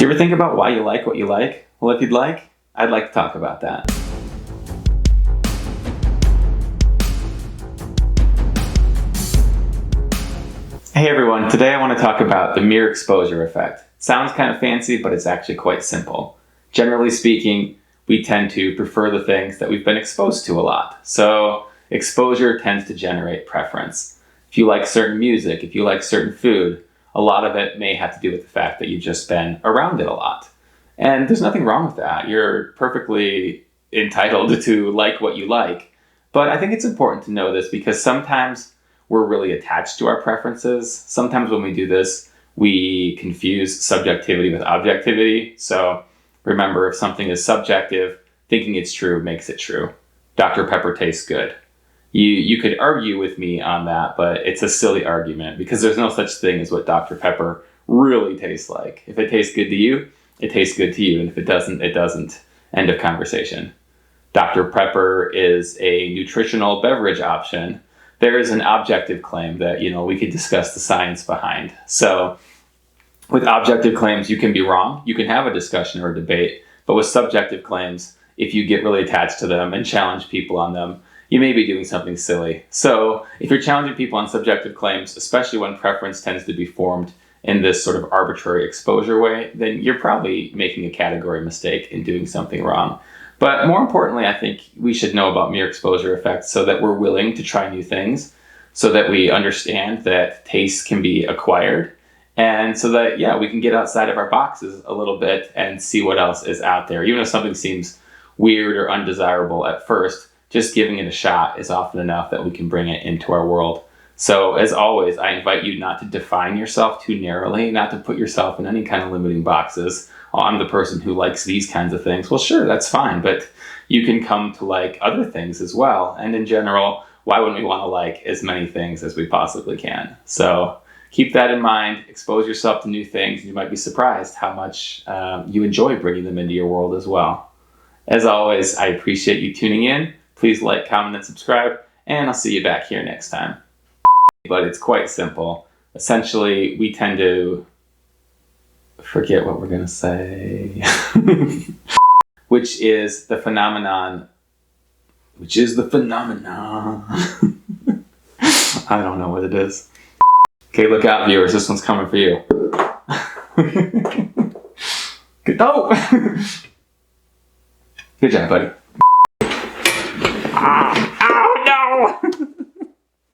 Do you ever think about why you like what you like? Well, if you'd like, I'd like to talk about that. Hey everyone, today I want to talk about the mere exposure effect. Sounds kind of fancy, but it's actually quite simple. Generally speaking, we tend to prefer the things that we've been exposed to a lot. So exposure tends to generate preference. If you like certain music, if you like certain food, a lot of it may have to do with the fact that you've just been around it a lot. And there's nothing wrong with that. You're perfectly entitled to like what you like. But I think it's important to know this because sometimes we're really attached to our preferences. Sometimes when we do this, we confuse subjectivity with objectivity. So remember, if something is subjective, thinking it's true makes it true. Dr. Pepper tastes good. You could argue with me on that, but it's a silly argument because there's no such thing as what Dr. Pepper really tastes like. If it tastes good to you, it tastes good to you. And if it doesn't, it doesn't. End of conversation. Dr. Pepper is a nutritional beverage option. There is an objective claim that, we could discuss the science behind. So with objective claims, you can be wrong. You can have a discussion or a debate. But with subjective claims, if you get really attached to them and challenge people on them, you may be doing something silly. So if you're challenging people on subjective claims, especially when preference tends to be formed in this sort of arbitrary exposure way, then you're probably making a category mistake and doing something wrong. But more importantly, I think we should know about mere exposure effects so that we're willing to try new things, so that we understand that tastes can be acquired, and so that, we can get outside of our boxes a little bit and see what else is out there. Even if something seems weird or undesirable at first, just giving it a shot is often enough that we can bring it into our world. So as always, I invite you not to define yourself too narrowly, not to put yourself in any kind of limiting boxes. Oh, I'm the person who likes these kinds of things. Well, sure, that's fine, but you can come to like other things as well. And in general, why wouldn't we want to like as many things as we possibly can? So keep that in mind, expose yourself to new things, and you might be surprised how much you enjoy bringing them into your world as well. As always, I appreciate you tuning in. Please like, comment, and subscribe, and I'll see you back here next time. But it's quite simple. Essentially, we tend to forget what we're going to say, which is the phenomenon. I don't know what it is. Okay, look out, viewers. This one's coming for you. Oh! Good job, buddy. Oh no!